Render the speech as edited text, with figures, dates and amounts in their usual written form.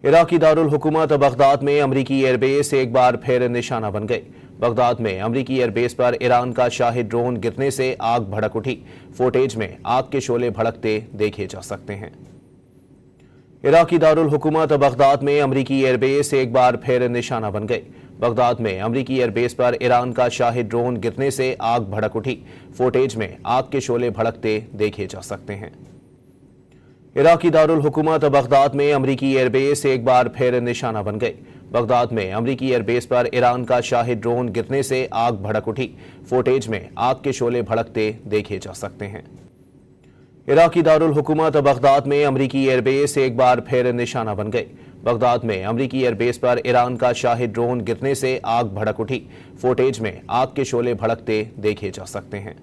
इराकी दारुल हुकूमत बगदाद में अमरीकी एयरबेस एक बार फिर निशाना बन गई। बगदाद में अमरीकी एयरबेस पर ईरान का शाही ड्रोन गिरने से आग भड़क उठी। फुटेज में आग के शोले भड़कते देखे जा सकते हैं। इराकी दारुल हुकूमत बगदाद में अमरीकी एयरबेस एक बार फिर निशाना बन गई। बगदाद में अमरीकी एयरबेस पर ईरान का शाही ड्रोन गिरने से आग भड़क उठी। फुटेज में आग के शोले भड़कते देखे जा सकते हैं। इराकी दारुल हुकूमत बगदाद में अमरीकी एयरबेस एक बार फिर निशाना बन गई। बगदाद में अमरीकी एयरबेस पर ईरान का शाही ड्रोन गिरने से आग भड़क उठी। फुटेज में आग के शोले भड़कते देखे जा सकते हैं। इराकी दारुल हुकूमत बगदाद में अमरीकी एयरबेस एक बार फिर निशाना बन गई। बगदाद में अमरीकी एयरबेस पर ईरान का शाही ड्रोन गिरने से आग भड़क उठी। फुटेज में आग के शोले भड़कते देखे जा सकते हैं।